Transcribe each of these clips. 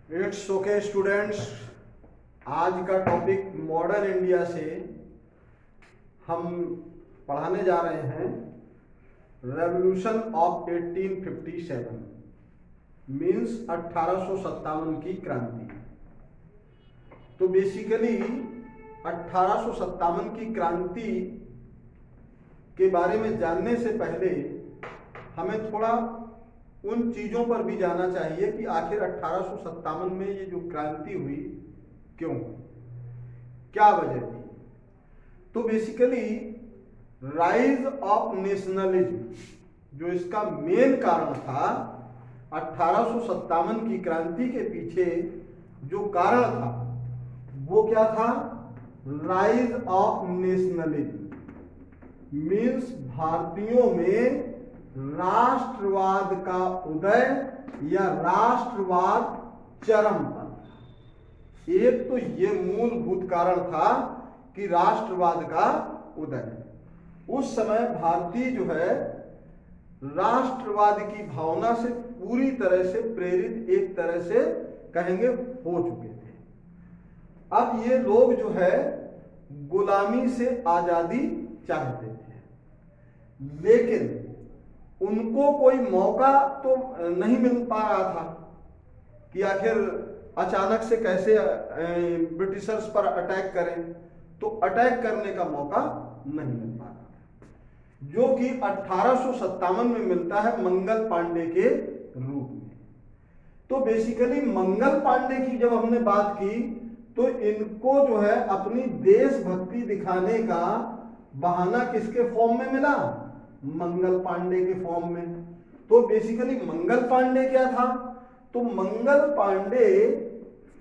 It's okay students. आज का topic modern India से हम पढ़ाने जा रहे हैं रेवोल्यूशन ऑफ 1857 मीन्स 1857 की क्रांति। तो बेसिकली 1857 की क्रांति के बारे में जानने से पहले हमें थोड़ा उन चीज़ों पर भी जाना चाहिए कि आखिर 1857 में ये जो क्रांति हुई क्यों, क्या वजह थी। तो बेसिकली राइज ऑफ नेशनलिज्म जो इसका मेन कारण था, 1857 की क्रांति के पीछे जो कारण था वो क्या था? राइज ऑफ नेशनलिज्म मीन्स भारतीयों में राष्ट्रवाद का उदय या राष्ट्रवाद चरम पर। एक तो ये मूलभूत कारण था कि राष्ट्रवाद का उदय। उस समय भारतीय जो है राष्ट्रवाद की भावना से पूरी तरह से प्रेरित, एक तरह से कहेंगे, हो चुके थे। अब ये लोग जो है गुलामी से आजादी चाहते थे, लेकिन उनको कोई मौका तो नहीं मिल पा रहा था कि आखिर अचानक से कैसे ब्रिटिशर्स पर अटैक करें। तो अटैक करने का मौका नहीं मिल पा रहा, जो कि 1857 में मिलता है मंगल पांडे के रूप में। तो बेसिकली मंगल पांडे की जब हमने बात की तो इनको जो है अपनी देशभक्ति दिखाने का बहाना किसके फॉर्म में मिला? मंगल पांडे के फॉर्म में। तो बेसिकली मंगल पांडे क्या था? तो मंगल पांडे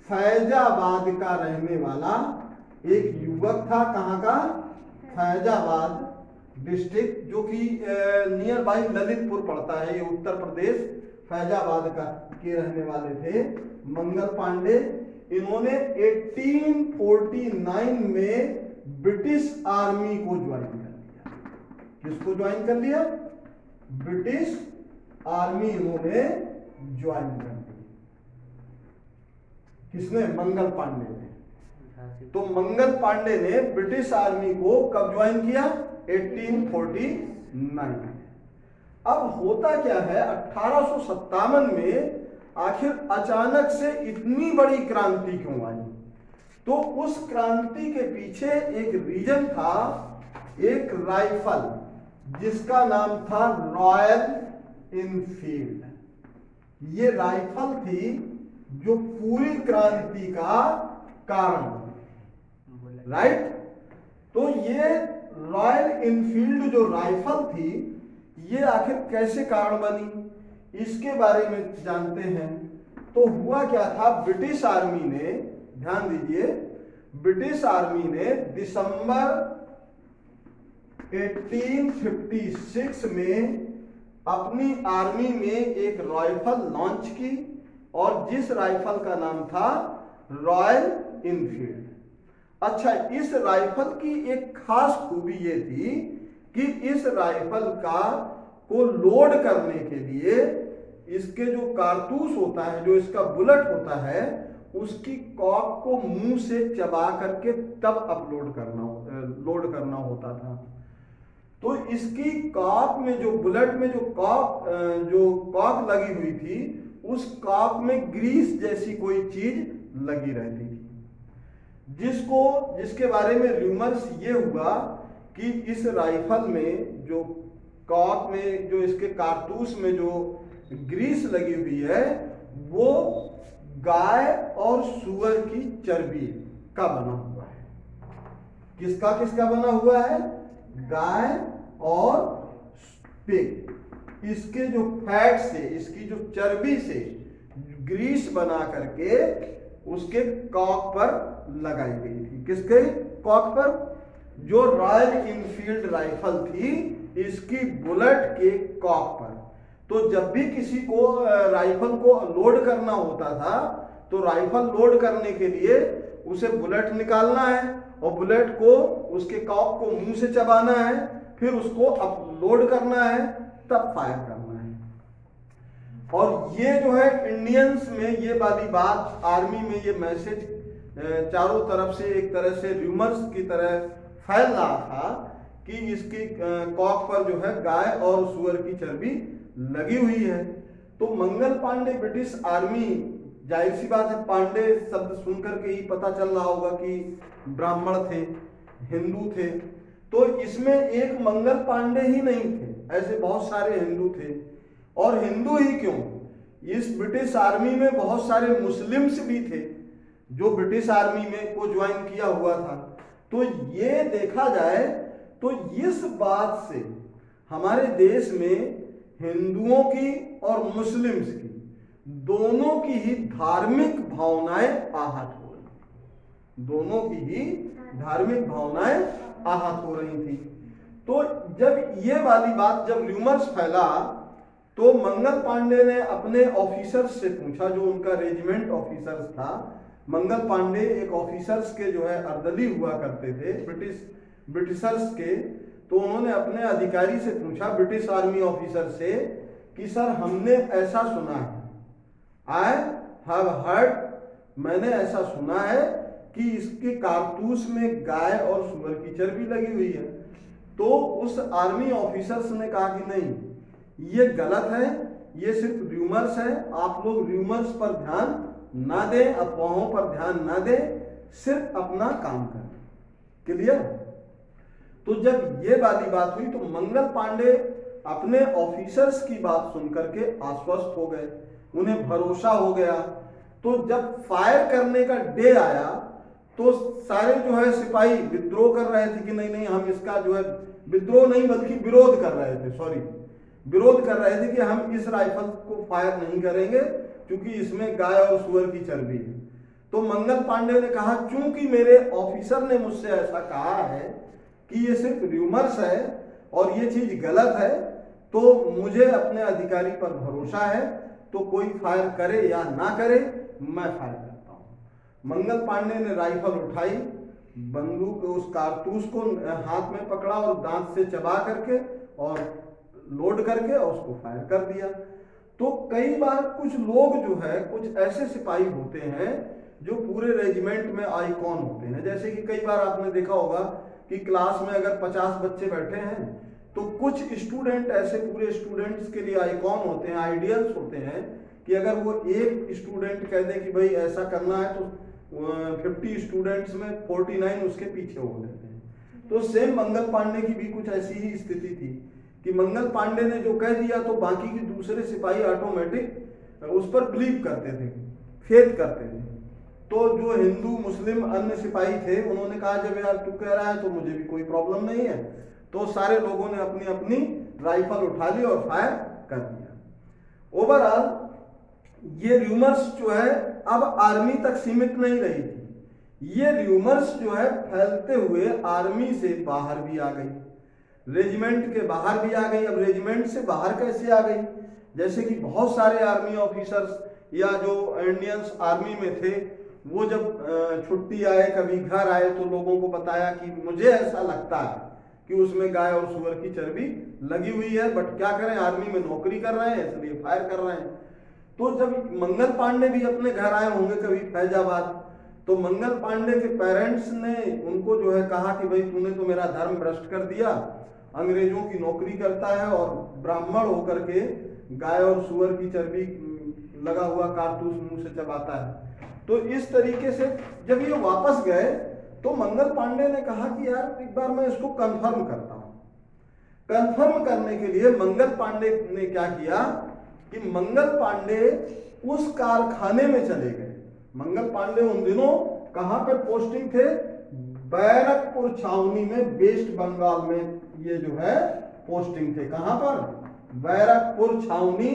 फैजाबाद का रहने वाला एक युवक था। कहाँ का? फैजाबाद डिस्ट्रिक्ट, जो कि नियर बाई ललितपुर पड़ता है, ये उत्तर प्रदेश। फैजाबाद का के रहने वाले थे मंगल पांडे। इन्होंने 1849 में ब्रिटिश आर्मी को ज्वाइन कर लिया। किसको ज्वाइन कर लिया? ब्रिटिश आर्मी इन्होंने ज्वाइन कर ली। किसने? मंगल पांडे ने। तो मंगल पांडे ने ब्रिटिश आर्मी को कब ज्वाइन किया? 1849। अब होता क्या है, 1857 में आखिर अचानक से इतनी बड़ी क्रांति क्यों आई? तो उस क्रांति के पीछे एक रीजन था, एक राइफल जिसका नाम था रॉयल इनफील्ड। ये राइफल थी जो पूरी क्रांति का कारण थी, राइट? तो ये रॉयल इनफील्ड जो राइफल थी, ये आखिर कैसे कारण बनी, इसके बारे में जानते हैं। तो हुआ क्या था, ब्रिटिश आर्मी ने, ध्यान दीजिए, ब्रिटिश आर्मी ने दिसंबर 1856 में अपनी आर्मी में एक राइफल लॉन्च की, और जिस राइफल का नाम था रॉयल इनफील्ड। अच्छा, इस राइफल की एक खास खूबी ये थी कि इस राइफल का को लोड करने के लिए इसके जो कारतूस होता है, जो इसका बुलेट होता है, उसकी कॉक को मुंह से चबा करके तब लोड करना होता था। तो इसकी कॉक में, जो बुलेट में जो कॉक लगी हुई थी, उस कॉक में ग्रीस जैसी कोई चीज लगी रहती थी, जिसके बारे में रूमर्स ये हुआ कि इस राइफल में जो कॉक में, जो इसके कारतूस में जो ग्रीस लगी हुई है, वो गाय और सुअर की चर्बी का बना हुआ है। किसका बना हुआ है? गाय और पिग। इसके जो फैट से, इसकी जो चर्बी से ग्रीस बना करके उसके कॉक पर लगाई गई थी। किसके कॉक पर? जो रॉयल इनफील्ड राइफल थी, इसकी बुलेट के कॉक पर। तो जब भी किसी को राइफल को लोड करना होता था, तो राइफल लोड करने के लिए उसे बुलेट निकालना है, और बुलेट को, उसके कॉक को मुंह से चबाना है, फिर उसको लोड करना है, तब फायर करना है। और ये जो है इंडियंस में ये वाली बात, आर्मी में ये मैसेज चारों तरफ से एक तरह से र्यूमर्स की तरह फैल रहा था कि इसकी कॉक पर जो है गाय और सुअर की चर्बी लगी हुई है। तो मंगल पांडे ब्रिटिश आर्मी, जाहिर सी बात है पांडे शब्द सुनकर के ही पता चल रहा होगा कि ब्राह्मण थे, हिंदू थे। तो इसमें एक मंगल पांडे ही नहीं थे, ऐसे बहुत सारे हिंदू थे। और हिंदू ही क्यों, इस ब्रिटिश आर्मी में बहुत सारे मुस्लिम्स भी थे जो ब्रिटिश आर्मी में को ज्वाइन किया हुआ था। तो ये देखा जाए तो इस बात से हमारे देश में हिंदुओं की और मुस्लिम्स की दोनों की ही धार्मिक भावनाएं आहत हो रही, दोनों की ही धार्मिक भावनाएं आहत हो रही थी। तो जब ये वाली बात, जब र्यूमर्स फैला, तो मंगल पांडे ने अपने ऑफिसर्स से पूछा, जो उनका रेजिमेंट ऑफिसर्स था। मंगल पांडे एक ऑफिसर्स के जो है अर्दली हुआ करते थे ब्रिटिशर्स के। तो उन्होंने अपने अधिकारी से पूछा, ब्रिटिश आर्मी ऑफिसर से, कि सर हमने ऐसा सुना है, आई हैव हर्ड, मैंने ऐसा सुना है कि इसके कारतूस में गाय और सुअर की चर्बी लगी हुई है। तो उस आर्मी ऑफिसर्स ने कहा कि नहीं, ये गलत है, ये सिर्फ र्यूमर्स है, आप लोग र्यूमर्स पर ध्यान ना दें, अफवाहों पर ध्यान ना दें, सिर्फ अपना काम करें। क्लियर? तो जब ये वाली बात हुई तो मंगल पांडे अपने ऑफिसर्स की बात सुनकर के आश्वस्त हो गए, उन्हें भरोसा हो गया। तो जब फायर करने का डे आया तो सारे जो है सिपाही विद्रोह कर रहे थे कि नहीं नहीं, हम इसका जो है विद्रोह नहीं बल्कि विरोध कर रहे थे, विरोध कर रहे थे कि हम इस राइफल को फायर नहीं करेंगे क्योंकि इसमें गाय और सुअर की चर्बी है। तो मंगल पांडे ने कहा, चूंकि मेरे ऑफिसर ने मुझसे ऐसा कहा है कि ये सिर्फ र्यूमर्स है और ये चीज गलत है, तो मुझे अपने अधिकारी पर भरोसा है, तो कोई फायर करे या ना करे, मैं फायर करता हूं। मंगल पांडे ने राइफल उठाई, बंदूक उस कारतूस को हाथ में पकड़ा और दांत से चबा करके और लोड करके और उसको फायर कर दिया। तो कई बार कुछ लोग जो है, कुछ ऐसे सिपाही होते हैं जो पूरे रेजिमेंट में आइकॉन होते हैं। जैसे कि कई बार आपने देखा होगा कि क्लास में अगर 50 बच्चे बैठे हैं तो कुछ स्टूडेंट ऐसे पूरे स्टूडेंट्स के लिए आइकॉन होते हैं, आइडियल्स होते हैं, कि अगर वो एक स्टूडेंट कह दे कि भाई ऐसा करना है तो 50 स्टूडेंट्स में 49 उसके पीछे हो जाते हैं। तो सेम मंगल पांडे की भी कुछ ऐसी ही स्थिति थी कि मंगल पांडे ने जो कह दिया तो बाकी के दूसरे सिपाही ऑटोमेटिक उस पर बिलीव करते थे, फेथ करते थे। तो जो हिंदू मुस्लिम अन्य सिपाही थे उन्होंने कहा, जब यार तू कह रहा है तो मुझे भी कोई प्रॉब्लम नहीं है। तो सारे लोगों ने अपनी अपनी राइफल उठा ली और फायर कर दिया। ओवरऑल ये र्यूमर्स जो है अब आर्मी तक सीमित नहीं रही थी, ये र्यूमर्स जो है फैलते हुए आर्मी से बाहर भी आ गई, रेजिमेंट के बाहर भी आ गई। अब रेजिमेंट से बाहर कैसे आ गई? जैसे कि बहुत सारे आर्मी ऑफिसर्स या जो इंडियंस आर्मी में थे, वो जब छुट्टी आए, कभी घर आए, तो लोगों को बताया कि मुझे ऐसा लगता है कि उसमें गाय और सुअर की चर्बी लगी हुई है, बट क्या करें, आर्मी में नौकरी कर रहे हैं इसलिए फायर कर रहे हैं। तो जब मंगल पांडे भी अपने घर आए होंगे कभी फैजाबाद, तो मंगल पांडे के पेरेंट्स ने उनको जो है कहा कि भाई तूने तो मेरा धर्म भ्रष्ट कर दिया, अंग्रेजों की नौकरी करता है और ब्राह्मण होकर के गाय और सुअर की चर्बी लगा हुआ कारतूस मुंह से चबाता है। तो इस तरीके से जब ये वापस गए तो मंगल पांडे ने कहा कि यार एक बार मैं इसको कंफर्म करता हूं। कंफर्म करने के लिए मंगल पांडे ने क्या किया कि मंगल पांडे उस कारखाने में चले गए। मंगल पांडे उन दिनों कहां पर पोस्टिंग थे? बैरकपुर छावनी में, वेस्ट बंगाल में ये जो है पोस्टिंग थे। कहां पर? बैरकपुर छावनी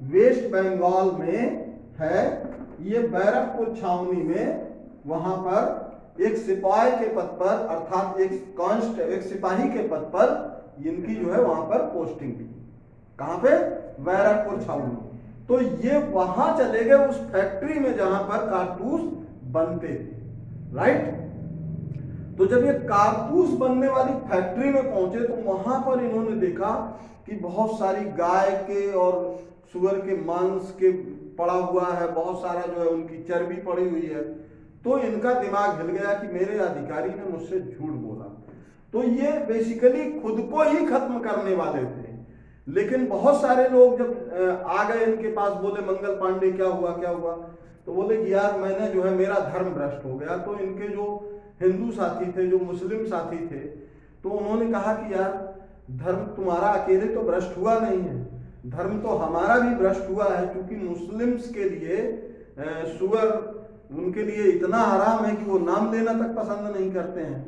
वेस्ट बंगाल में है। ये बैरकपुर छावनी में वहां पर एक सिपाही के पद पर, अर्थात एक सिपाही के पद पर इनकी जो है वहां पर पोस्टिंग थी। कहां पे? बैरकपुर छावनी। तो ये वहां चले गए उस फैक्ट्री में जहां पर कारतूस बनते थे, राइट। तो जब ये कारतूस बनने वाली फैक्ट्री में पहुंचे तो वहां पर इन्होंने देखा कि बहुत सारी गाय के और सुअर के मांस के पड़ा हुआ है, बहुत सारा जो है उनकी चर्बी पड़ी हुई है। तो इनका दिमाग हिल गया कि मेरे अधिकारी ने मुझसे झूठ बोला। तो ये बेसिकली खुद को ही खत्म करने वाले थे। लेकिन बहुत सारे लोग जब आ गए इनके पास, बोले मंगल पांडे क्या हुआ क्या हुआ, तो बोले कि यार मैंने जो है मेरा धर्म भ्रष्ट हो गया। तो इनके जो हिंदू साथी थे, जो मुस्लिम साथी थे, तो उन्होंने कहा कि यार धर्म तुम्हारा अकेले तो भ्रष्ट हुआ नहीं है, धर्म तो हमारा भी भ्रष्ट हुआ है। क्योंकि मुस्लिम्स के लिए सुअर उनके लिए इतना हराम है कि वो नाम लेना तक पसंद नहीं करते हैं,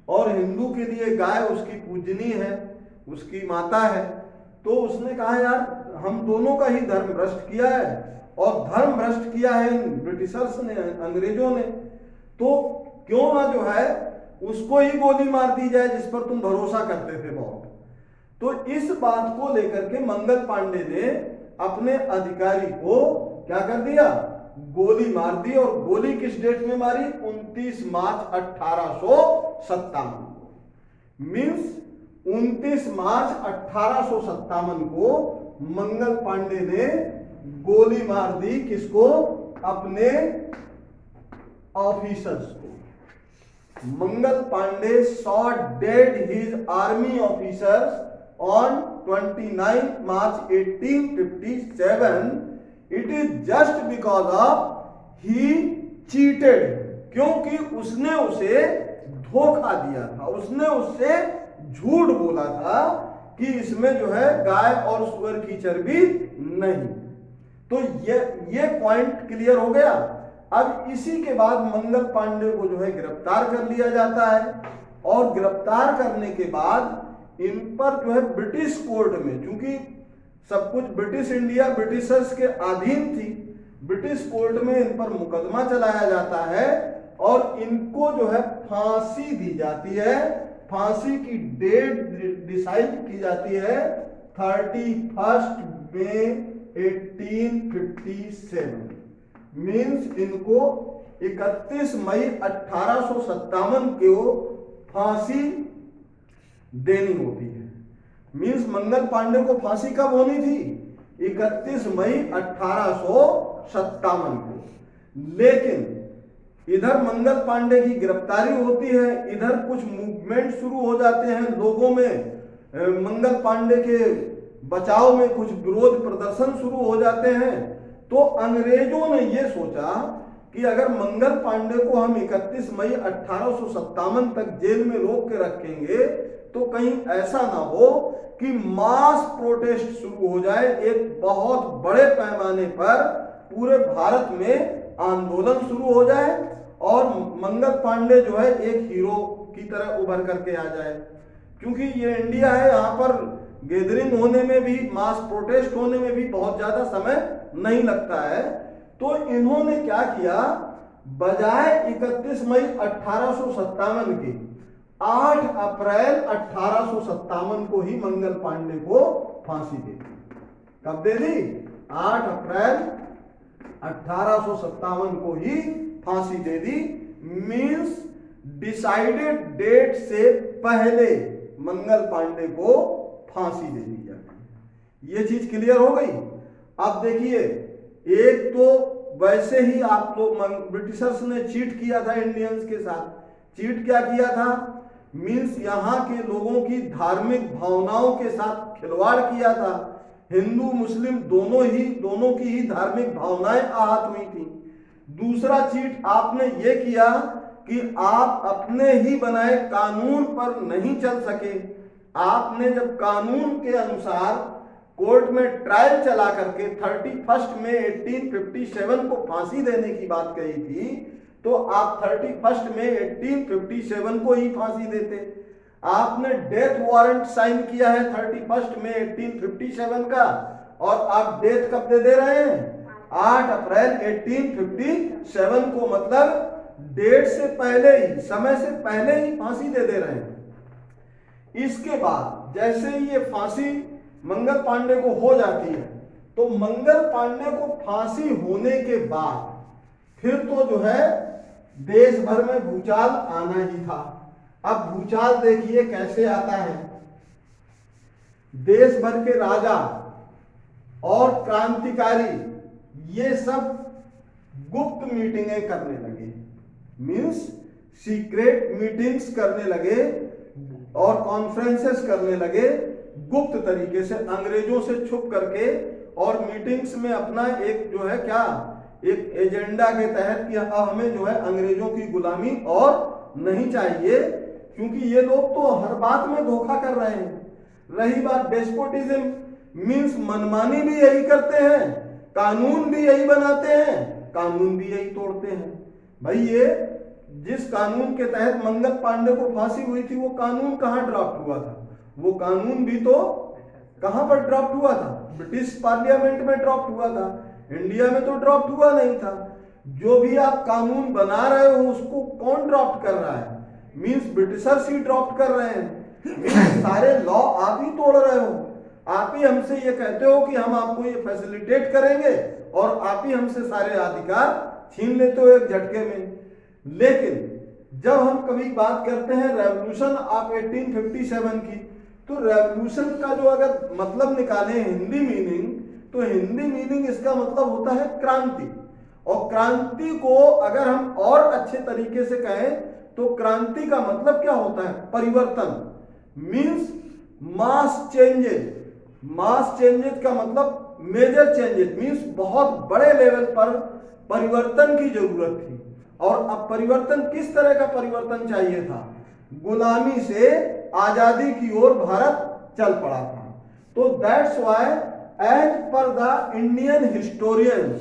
और हिंदू के लिए गाय उसकी पूजनीय है, उसकी माता है। तो उसने कहा यार हम दोनों का ही धर्म भ्रष्ट किया है, और धर्म भ्रष्ट किया है इन ब्रिटिशर्स ने, अंग्रेजों ने। तो क्यों ना जो है उसको ही गोली मार दी जाए जिस पर तुम भरोसा करते थे बहुत। तो इस बात को लेकर के मंगल पांडे ने अपने अधिकारी को क्या कर दिया, गोली मार दी। और गोली किस डेट में मारी, 29 मार्च 1857 को। मीन्स 29 मार्च 1857 को मंगल पांडे ने गोली मार दी। किसको, अपने ऑफिसर्स को। Mangal Pandey shot dead his army officers on 29 March 1857. It is just because of he cheated, क्योंकि उसने उसे धोखा दिया था, उसने उससे झूठ बोला था कि इसमें जो है गाय और सुअर की चर्बी नहीं। तो ये पॉइंट क्लियर हो गया। अब इसी के बाद मंगल पांडे को जो है गिरफ्तार कर लिया जाता है, और गिरफ्तार करने के बाद इन पर जो है ब्रिटिश कोर्ट में, क्योंकि सब कुछ ब्रिटिश इंडिया ब्रिटिशर्स के अधीन थी, ब्रिटिश कोर्ट में इन पर मुकदमा चलाया जाता है, और इनको जो है फांसी दी जाती है। फांसी की डेट डिसाइड की जाती है 31 मई 1857। मीन्स इनको 31 मई 1857 को फांसी देनी होती है। मीन्स मंगल पांडे को फांसी कब होनी थी, 31 मई 1857 को। लेकिन इधर मंगल पांडे की गिरफ्तारी होती है, इधर कुछ मूवमेंट शुरू हो जाते हैं लोगों में, मंगल पांडे के बचाव में कुछ विरोध प्रदर्शन शुरू हो जाते हैं। तो अंग्रेजों ने यह सोचा कि अगर मंगल पांडे को हम 31 मई 1857 तक जेल में रोक के रखेंगे तो कहीं ऐसा ना हो कि मास प्रोटेस्ट शुरू हो जाए, एक बहुत बड़े पैमाने पर पूरे भारत में आंदोलन शुरू हो जाए और मंगल पांडे जो है एक हीरो की तरह उभर करके आ जाए। क्योंकि ये इंडिया है, यहाँ पर गैदरिंग होने में भी, मास प्रोटेस्ट होने में भी बहुत ज्यादा समय नहीं लगता है। तो इन्होंने क्या किया, बजाय 31 मई 1857 के 8 अप्रैल 1857 को ही मंगल पांडे को फांसी दे दी। कब दे दी, 8 अप्रैल 1857 को ही फांसी दे दी। मींस डिसाइडेड डेट से पहले मंगल पांडे को फांसी दे दी जाती। ये चीज क्लियर हो गई। अब देखिए, एक तो वैसे ही आप लोग, ब्रिटिशर्स ने चीट किया था इंडियंस के साथ। चीट क्या किया था, मींस यहाँ के लोगों की धार्मिक भावनाओं के साथ खिलवाड़ किया था। हिंदू मुस्लिम दोनों की ही धार्मिक भावनाएं आहत हुई थी। दूसरा चीट आपने ये किया कि आप अपने ही बनाए कानून पर नहीं चल सके। आपने जब कानून के अनुसार कोर्ट में ट्रायल चला करके 31 मई 1857 को फांसी देने की बात कही थी, तो आप 31 मई 1857 को ही फांसी देते। आपने डेथ वारंट साइन किया है 31 मई 1857 का, और आप डेथ कब दे रहे हैं, 8 अप्रैल 1857 को। मतलब डेट से पहले ही, समय से पहले ही फांसी दे रहे हैं। इसके बाद जैसे ही ये फांसी मंगल पांडे को हो जाती है, तो मंगल पांडे को फांसी होने के बाद फिर तो जो है देश भर में भूचाल आना ही था। अब भूचाल देखिए कैसे आता है। देश भर के राजा और क्रांतिकारी ये सब गुप्त मीटिंगें करने लगे, मीन्स सीक्रेट मीटिंग्स करने लगे और कॉन्फ्रेंसेस करने लगे गुप्त तरीके से, अंग्रेजों से छुप करके, और मीटिंग्स में अपना एक जो है क्या, एक एजेंडा के तहत कि अब हमें जो है अंग्रेजों की गुलामी और नहीं चाहिए, क्योंकि ये लोग तो हर बात में धोखा कर रहे हैं। रही बात डेस्पोटिज्म, मीन्स मनमानी भी यही करते हैं, कानून भी यही बनाते हैं, कानून भी यही तोड़ते हैं। भाई ये जिस कानून के तहत मंगल पांडे को फांसी हुई थी वो कानून कहाँ ड्राफ्ट हुआ था? वो कानून भी तो कहां पर ड्राफ्ट हुआ था? ब्रिटिश पार्लियामेंट में ड्राफ्ट हुआ था, इंडिया में तो ड्राफ्ट हुआ नहीं था। जो भी आप कानून बना रहे हो उसको कौन ड्राफ्ट कर रहा है? मीन्स ब्रिटिशर्स ही ड्राफ्ट कर रहे हैं। मीन्स सारे लॉ आप ही तोड़ रहे हो। आप ही हमसे ये कहते हो कि हम आपको ये फैसिलिटेट करेंगे और आप ही हमसे सारे अधिकार छीन लेते हो एक झटके में। लेकिन जब हम कभी बात करते हैं रेवोल्यूशन ऑफ 1857 की, तो रेवोल्यूशन का जो अगर मतलब निकालें हिंदी मीनिंग, तो हिंदी मीनिंग इसका मतलब होता है क्रांति। और क्रांति को अगर हम और अच्छे तरीके से कहें तो क्रांति का मतलब क्या होता है? परिवर्तन, मीन्स मास चेंजेस। मास चेंजेस का मतलब मेजर चेंजेस, मीन्स बहुत बड़े लेवल पर परिवर्तन की जरूरत थी। और अब परिवर्तन किस तरह का परिवर्तन चाहिए था? गुलामी से आजादी की ओर भारत चल पड़ा था। तो that's why as per the Indian historians,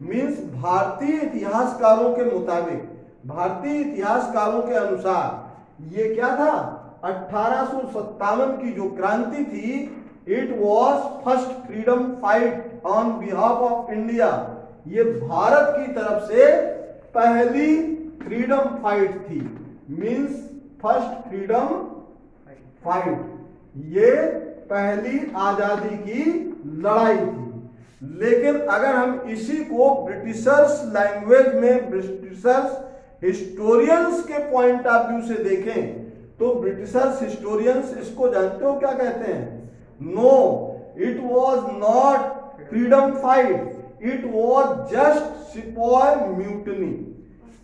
means भारतीय इतिहासकारों के मुताबिक, भारतीय इतिहासकारों के अनुसार ये क्या था? 1857 की जो क्रांति थी, it was first freedom fight on behalf of India. ये भारत की तरफ से पहली फ्रीडम फाइट थी, मीन्स फर्स्ट फ्रीडम फाइट, ये पहली आजादी की लड़ाई थी। लेकिन अगर हम इसी को ब्रिटिशर्स लैंग्वेज में, ब्रिटिशर्स हिस्टोरियंस के पॉइंट ऑफ व्यू से देखें, तो ब्रिटिशर्स हिस्टोरियंस इसको जानते हो क्या कहते हैं? No, it was not freedom fight, it was just sepoy mutiny.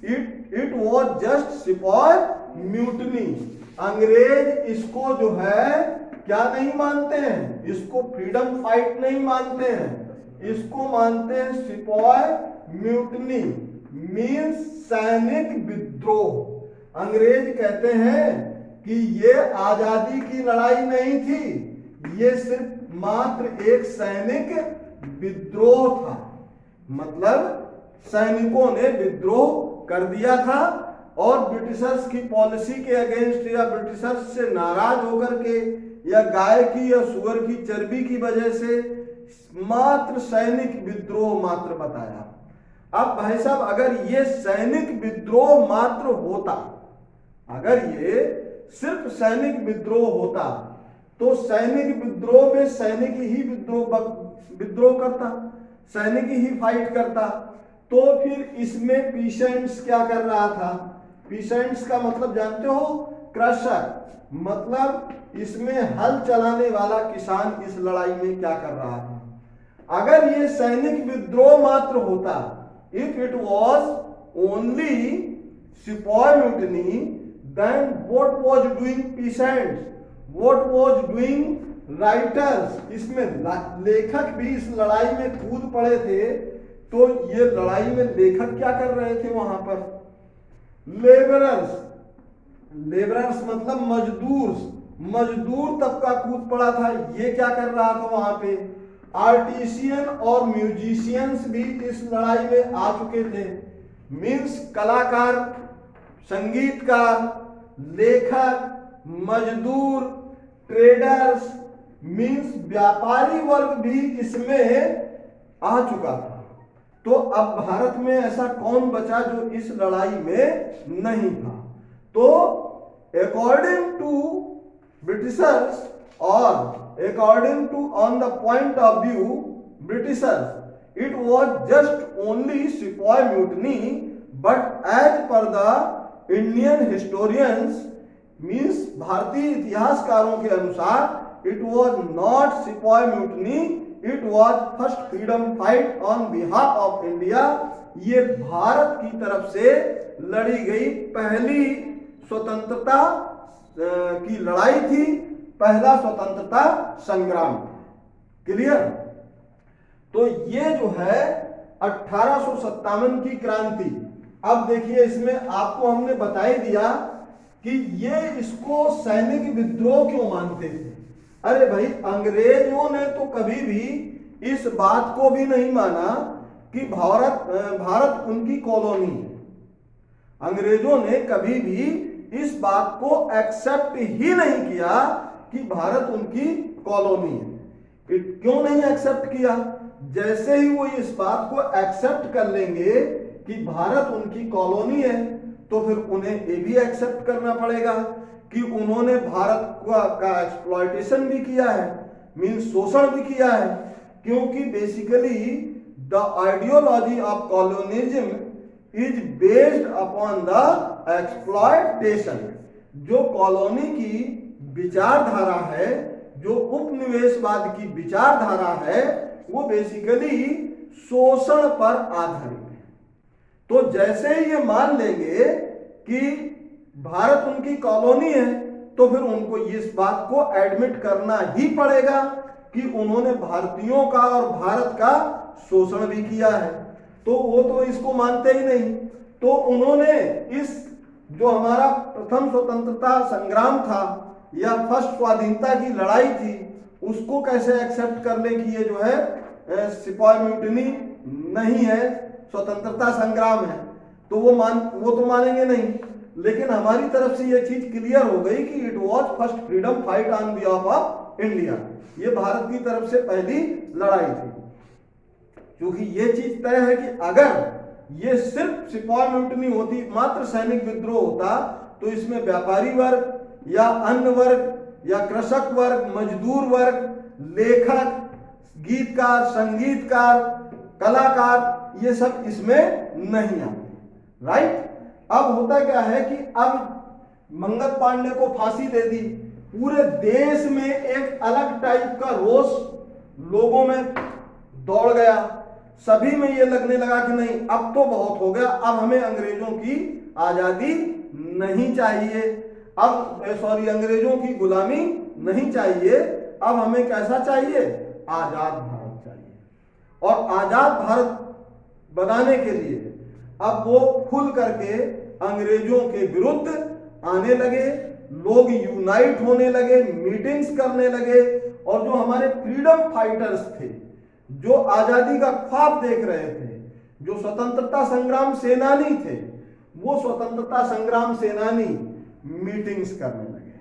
It was just sepoy mutiny. अंग्रेज इसको जो है क्या नहीं मानते हैं? इसको फ्रीडम फाइट नहीं मानते हैं, इसको मानते हैं सिपॉय म्यूटनी, मीन्स सैनिक विद्रोह। अंग्रेज कहते हैं कि ये आजादी की लड़ाई नहीं थी, ये सिर्फ मात्र एक सैनिक विद्रोह था। मतलब सैनिकों ने विद्रोह कर दिया था और ब्रिटिशर्स की पॉलिसी के अगेंस्ट या ब्रिटिशर्स से नाराज होकर के या गाय की या सुअर की चर्बी की वजह से मात्र सैनिक विद्रोह मात्र बताया। अब भाई साहब, अगर ये सैनिक विद्रोह मात्र होता, अगर ये सिर्फ सैनिक विद्रोह होता, तो सैनिक विद्रोह में सैनिक ही विद्रोह करता, सैनिक ही फाइट करता। तो फिर इसमें पीसेंट्स क्या कर रहा था? पीसेंट्स का मतलब जानते हो? क्रशर, मतलब इसमें हल चलाने वाला किसान इस लड़ाई में क्या कर रहा था? अगर ये सैनिक विद्रोह मात्र होता, if it was only sepoy mutiny, then what was doing peasants, what was doing writers? इसमें लेखक भी इस लड़ाई में कूद पड़े थे। तो ये लड़ाई में लेखक क्या कर रहे थे वहां पर? लेबरर्स, लेबरर्स मतलब मजदूर तबका कूद पड़ा था। ये क्या कर रहा था वहां पे? आर्टिशियन और म्यूजिशियंस भी इस लड़ाई में आ चुके थे, मीन्स कलाकार, संगीतकार, लेखक, मजदूर, ट्रेडर्स, मीन्स व्यापारी वर्ग भी इसमें आ चुका था। तो अब भारत में ऐसा कौन बचा जो इस लड़ाई में नहीं था? तो अकॉर्डिंग टू ब्रिटिशर्स और according to on the point of view Britishers, it was just only sepoy mutiny, but as per the Indian historians, means भारतीय इतिहासकारों के अनुसार, इट वॉज नॉट सिपाही mutiny, it was first freedom fight on behalf of India. ये भारत की तरफ से लड़ी गई पहली स्वतंत्रता की लड़ाई थी, पहला स्वतंत्रता संग्राम। क्लियर? तो ये जो है 1857 की क्रांति। अब देखिए इसमें आपको हमने बता ही दिया कि ये इसको सैनिक विद्रोह क्यों मानते थे। अरे भाई, अंग्रेजों ने तो कभी भी इस बात को भी नहीं माना कि भारत उनकी कॉलोनी है। अंग्रेजों ने कभी भी इस बात को एक्सेप्ट ही नहीं किया कि भारत उनकी कॉलोनी है। क्यों नहीं एक्सेप्ट किया? जैसे ही वो इस बात को एक्सेप्ट कर लेंगे कि भारत उनकी कॉलोनी है, तो फिर उन्हें ये भी एक्सेप्ट करना पड़ेगा कि उन्होंने भारत का एक्सप्लॉयटेशन भी किया है, मीन्स शोषण भी किया है। क्योंकि basically the ideology of colonialism is based upon the exploitation. जो कॉलोनी की विचारधारा है, जो उपनिवेशवाद की विचारधारा है, वो बेसिकली शोषण पर आधारित है। तो जैसे ही ये मान लेंगे कि भारत उनकी कॉलोनी है, तो फिर उनको इस बात को एडमिट करना ही पड़ेगा कि उन्होंने भारतीयों का और भारत का शोषण भी किया है। तो वो तो इसको मानते ही नहीं। तो उन्होंने इस जो हमारा प्रथम स्वतंत्रता संग्राम था या फर्स्ट स्वाधीनता की लड़ाई थी, उसको कैसे एक्सेप्ट कर ले कि ये जो है सिपाही म्यूटनी नहीं है, स्वतंत्रता संग्राम है। तो वो तो मानेंगे नहीं। लेकिन हमारी तरफ से ये चीज क्लियर हो गई कि it was first freedom fight on behalf of India. ये भारत की तरफ से पहली लड़ाई थी। क्योंकि ये चीज तय है कि अगर ये सिर्फ सिपाही म्यूटनी होती, मात्र सैनिक विद्रोह होता, तो इसमें व्यापारी वर्ग या अन्य वर्ग या कृषक वर्ग, मजदूर वर्ग, लेखक, गीतकार, संगीतकार, कलाकार, ये सब इसमें नहीं आते। राइट? अब होता क्या है कि अब मंगल पांडे को फांसी दे दी, पूरे देश में एक अलग टाइप का रोष लोगों में दौड़ गया। सभी में ये लगने लगा कि नहीं, अब तो बहुत हो गया, अब हमें अंग्रेजों की आजादी नहीं चाहिए, अंग्रेजों की गुलामी नहीं चाहिए, अब हमें कैसा चाहिए? आजाद भारत चाहिए। और आजाद भारत बनाने के लिए अब वो खुल करके अंग्रेजों के विरुद्ध आने लगे, लोग यूनाइट होने लगे, मीटिंग्स करने लगे। और जो हमारे फ्रीडम फाइटर्स थे, जो आजादी का ख्वाब देख रहे थे, जो स्वतंत्रता संग्राम सेनानी थे, वो स्वतंत्रता संग्राम सेनानी मीटिंग्स करने लगे।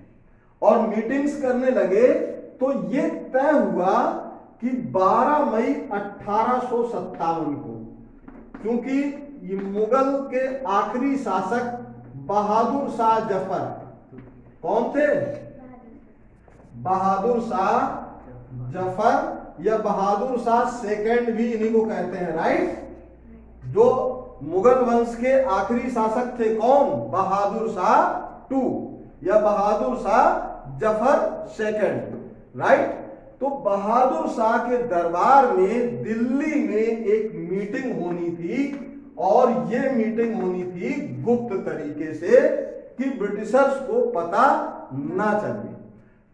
और मीटिंग्स करने लगे तो ये तय हुआ कि 12 मई 1857 को, क्योंकि ये मुगल के आखिरी शासक बहादुर शाह जफर, कौन थे? बहादुर शाह जफर या बहादुर शाह सेकंड भी इन्हीं को कहते हैं। राइट? जो मुगल वंश के आखिरी शासक थे, कौन? बहादुर शाह टू या बहादुर शाह जफर सेकंड। राइट? तो बहादुर शाह के दरबार में दिल्ली में एक मीटिंग होनी थी, और ये मीटिंग होनी थी गुप्त तरीके से कि ब्रिटिशर्स को पता ना चले।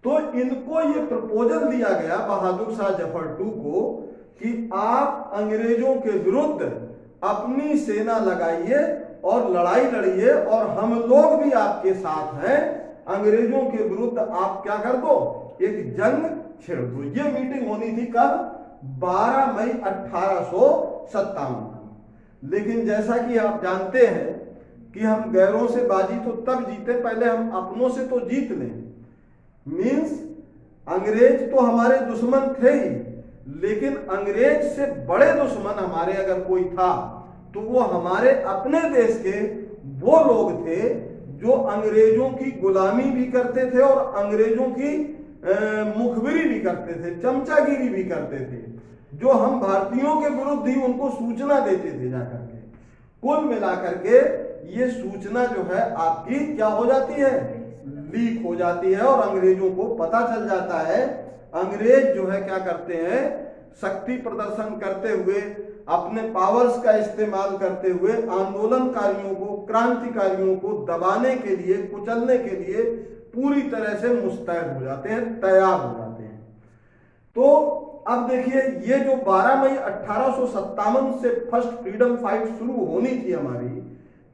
तो इनको ये प्रपोजल दिया गया बहादुर शाह जफर टू को कि आप अंग्रेजों के विरुद्ध अपनी सेना लगाइए और लड़ाई लड़िए, और हम लोग भी आपके साथ हैं। अंग्रेजों के विरुद्ध आप क्या कर दो? एक जंग छेड़ दो। ये मीटिंग होनी थी कब? 12 मई 1857। लेकिन जैसा कि आप जानते हैं कि हम गैरों से बाजी तो तब जीते, पहले हम अपनों से तो जीत लें। मीन्स अंग्रेज तो हमारे दुश्मन थे ही, लेकिन अंग्रेज से बड़े दुश्मन हमारे अगर कोई था तो वो हमारे अपने देश के वो लोग थे जो अंग्रेजों की गुलामी भी करते थे और अंग्रेजों की मुखबिरी भी करते थे, चमचागिरी भी करते थे, जो हम भारतीयों के विरुद्ध ही उनको सूचना देते थे जाकर के। कुल मिलाकर के ये सूचना जो है आपकी क्या हो जाती है? लीक हो जाती है और अंग्रेजों को पता चल जाता है। अंग्रेज जो है क्या करते हैं, शक्ति प्रदर्शन करते हुए, अपने पावर्स का इस्तेमाल करते हुए आंदोलनकारियों को, क्रांतिकारियों को दबाने के लिए, कुचलने के लिए पूरी तरह से मुस्तैद हो जाते हैं, तैयार हो जाते हैं। तो अब देखिए, ये जो 12 मई 1857 से फर्स्ट फ्रीडम फाइट शुरू होनी थी हमारी,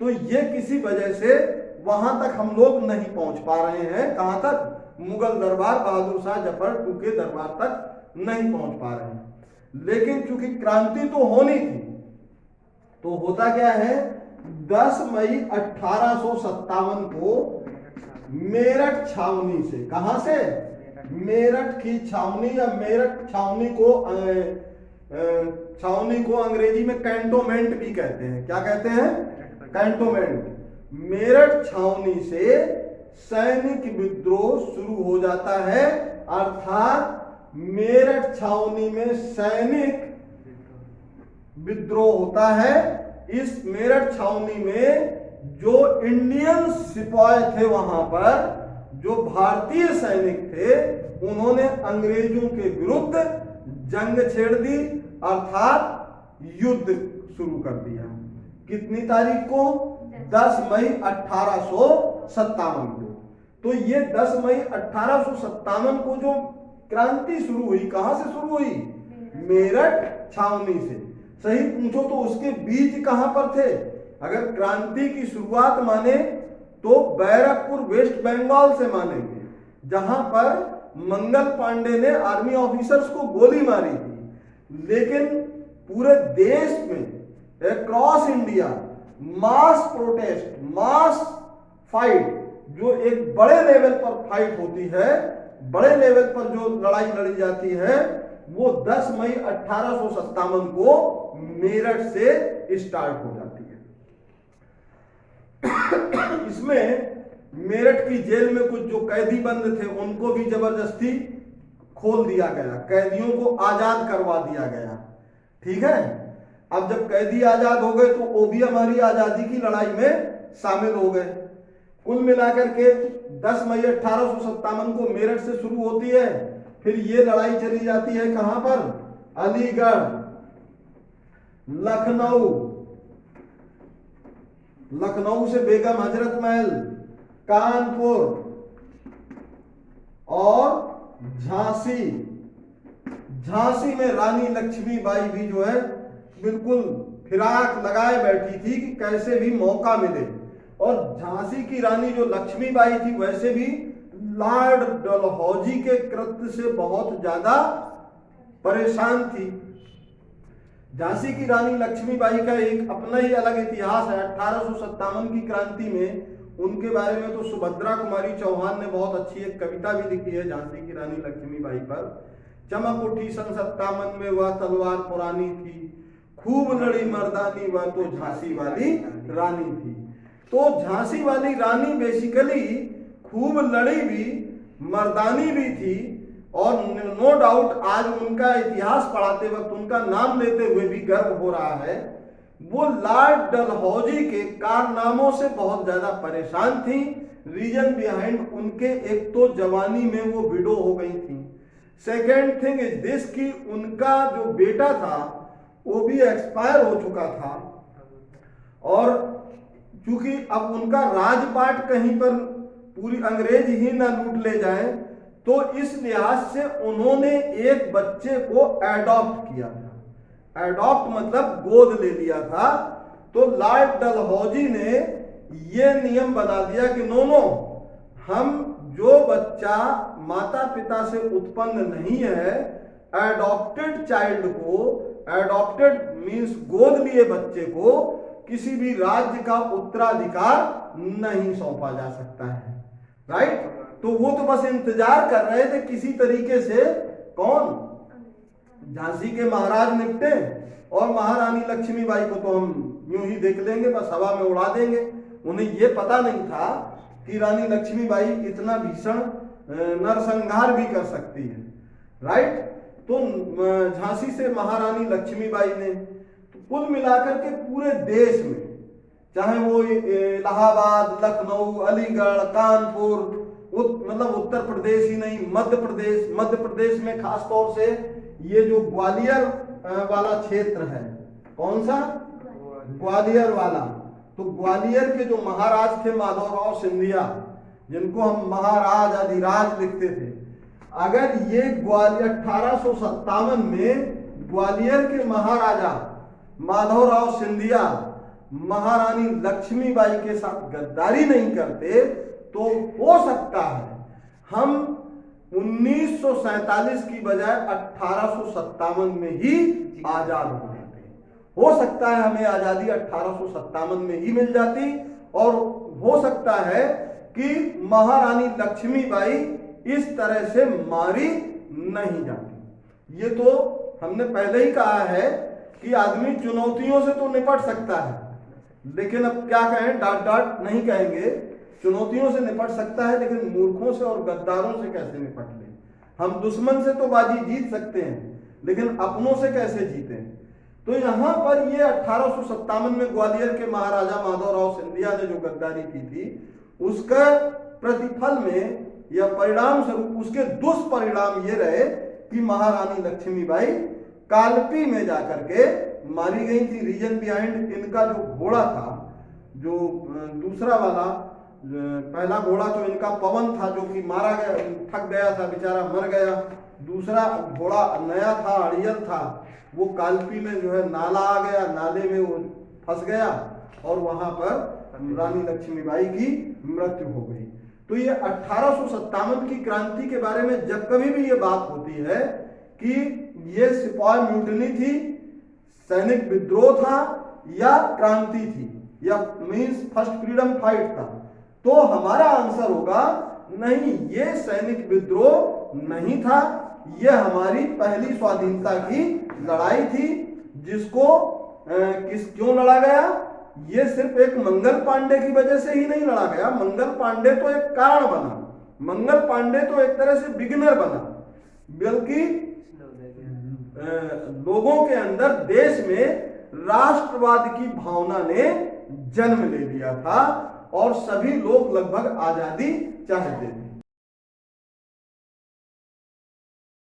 तो ये किसी वजह से वहां तक हम लोग नहीं पहुंच पा रहे हैं। कहां तक? मुगल दरबार, बहादुर शाह जफर टू के दरबार तक नहीं पहुंच पा रहे हैं। लेकिन चूंकि क्रांति तो होनी थी, तो होता क्या है, 10 मई 1857 को मेरठ छावनी से, कहां से? मेरठ की छावनी, या मेरठ छावनी को अंग्रेजी में कैंटोमेंट भी कहते हैं। क्या कहते हैं? कैंटोमेंट। मेरठ छावनी से सैनिक विद्रोह शुरू हो जाता है, अर्थात मेरठ छावनी में सैनिक विद्रोह होता है। इस मेरठ छावनी में जो इंडियन सिपाही थे, वहां पर जो भारतीय सैनिक थे, उन्होंने अंग्रेजों के विरुद्ध जंग छेड़ दी, अर्थात युद्ध शुरू कर दिया। कितनी तारीख को? 10 मई 1857 को। तो ये 10 मई 1857 को जो क्रांति शुरू हुई, कहां से शुरू हुई? मेरठ छावनी से। सही पूछो तो उसके बीज कहां पर थे? अगर क्रांति की शुरुआत माने तो बैरकपुर वेस्ट बंगाल से मानेंगे, जहां पर मंगल पांडे ने आर्मी ऑफिसर्स को गोली मारी थी। लेकिन पूरे देश में अक्रॉस इंडिया मास प्रोटेस्ट, मास फाइट, जो एक बड़े लेवल पर फाइट होती है, बड़े लेवल पर जो लड़ाई लड़ी जाती है, वो 10 मई 1857 को मेरठ से स्टार्ट हो जाती है। इसमें मेरठ की जेल में कुछ जो कैदी बंद थे, उनको भी जबरदस्ती खोल दिया गया, कैदियों को आजाद करवा दिया गया। ठीक है। अब जब कैदी आजाद हो गए तो वो भी हमारी आजादी की लड़ाई में शामिल हो गए। कुल मिलाकर के 10 मई 1857 को मेरठ से शुरू होती है, फिर ये लड़ाई चली जाती है कहां पर? अलीगढ़, लखनऊ, लखनऊ से बेगम हजरत महल, कानपुर और झांसी। झांसी में रानी लक्ष्मीबाई भी जो है बिल्कुल फिराक लगाए बैठी थी कि कैसे भी मौका मिले। और झांसी की रानी जो लक्ष्मीबाई थी, वैसे भी लॉर्ड डलहौजी के कृत्य से बहुत ज्यादा परेशान थी। झांसी की रानी लक्ष्मीबाई का एक अपना ही अलग इतिहास है। 1857 की क्रांति में उनके बारे में तो सुभद्रा कुमारी चौहान ने बहुत अच्छी एक कविता भी लिखी है झांसी की रानी लक्ष्मीबाई पर। चमक उठी सन 57 में वह तलवार पुरानी थी, खूब लड़ी मर्दानी वह तो झांसी वाली रानी थी। तो झांसी वाली रानी बेसिकली खूब लड़ी भी, मर्दानी भी थी, और नो डाउट आज उनका इतिहास पढ़ाते वक्त उनका नाम लेते हुए भी गर्व हो रहा है। वो लॉर्ड डलहौजी के कारनामों से बहुत ज्यादा परेशान थी। रीजन बिहाइंड उनके, एक तो जवानी में वो विडो हो गई थी, सेकेंड थिंग इज दिस कि उनका जो बेटा था वो भी एक्सपायर हो चुका था, और क्योंकि अब उनका राजपाट कहीं पर पूरी अंग्रेज ही ना लूट ले जाए, तो इस लिहाज से उन्होंने एक बच्चे को एडॉप्ट किया था। एडॉप्ट मतलब गोद ले लिया था। तो लॉर्ड डलहौजी ने ये नियम बना दिया कि नो, हम जो बच्चा माता पिता से उत्पन्न नहीं है, एडॉप्टेड चाइल्ड को, एडॉप्टेड मींस गोद लिए बच्चे को किसी भी राज्य का उत्तराधिकार नहीं सौंपा जा सकता है। राइट। तो वो तो बस इंतजार कर रहे थे किसी तरीके से कौन, झांसी के महाराज निपटे, और महारानी लक्ष्मीबाई को तो हम यूं ही देख लेंगे, बस हवा में उड़ा देंगे। उन्हें ये पता नहीं था कि रानी लक्ष्मीबाई इतना भीषण नरसंहार भी कर सकती है। राइट। तो झांसी से महारानी लक्ष्मीबाई ने, तो कुल मिलाकर के पूरे देश में, चाहे वो इलाहाबाद, लखनऊ, अलीगढ़, कानपुर, मतलब उत्तर प्रदेश ही नहीं, मध्य प्रदेश में खास तौर से ये जो ग्वालियर वाला क्षेत्र है, कौन सा, ग्वालियर वाला, तो ग्वालियर के जो महाराज थे माधवराव सिंधिया, जिनको हम महाराज अधिराज लिखते थे, अगर ये ग्वालियर 1857 में ग्वालियर के महाराजा माधवराव सिंधिया महारानी लक्ष्मीबाई के साथ गद्दारी नहीं करते तो हो सकता है हम 1947 की बजाय 1857 में ही आजाद हो जाते। हो सकता है हमें आजादी 1857 में ही मिल जाती, और हो सकता है कि महारानी लक्ष्मीबाई इस तरह से मारी नहीं जाती। ये तो हमने पहले ही कहा है कि आदमी चुनौतियों से तो निपट सकता है, लेकिन अब क्या कहें, डांट डांट नहीं कहेंगे, चुनौतियों से निपट सकता है, लेकिन मूर्खों से और गद्दारों से कैसे निपट ले। हम दुश्मन से तो बाजी जीत सकते हैं, लेकिन अपनों से कैसे जीतें। तो यहां पर ये 1857 में ग्वालियर के महाराजा माधवराव सिंधिया ने जो गद्दारी की थी, उसका प्रतिफल में या परिणाम स्वरूप उसके दुष्परिणाम ये रहे कि महारानी लक्ष्मीबाई कालपी में जाकर के मारी गई थी। रीजन बिहाइंड इनका जो घोड़ा था, जो दूसरा वाला, पहला घोड़ा जो इनका पवन था, जो कि मारा गया, थक गया था बेचारा, मर गया। दूसरा घोड़ा नया था, अड़ियल था, वो कालपी में जो है नाला आ गया, नाले में वो फंस गया और वहां पर रानी लक्ष्मीबाई की मृत्यु हो गई। तो ये 1857 की क्रांति के बारे में जब कभी भी ये बात होती है कि ये सिपाही म्यूटनी थी, सैनिक विद्रोह था या क्रांति थी, या मींस फर्स्ट फ्रीडम फाइट था, तो हमारा आंसर होगा नहीं, ये सैनिक विद्रोह नहीं था, ये हमारी पहली स्वाधीनता की लड़ाई थी, जिसको क्यों लड़ा गया, ये सिर्फ एक मंगल पांडे की वजह से ही नहीं लड़ा गया। मंगल पांडे तो एक कारण बना, मंगल पांडे तो एक तरह से बिगिनर बना, बल्कि लोगों के अंदर देश में राष्ट्रवाद की भावना ने जन्म ले लिया था और सभी लोग लगभग आजादी चाहते थे।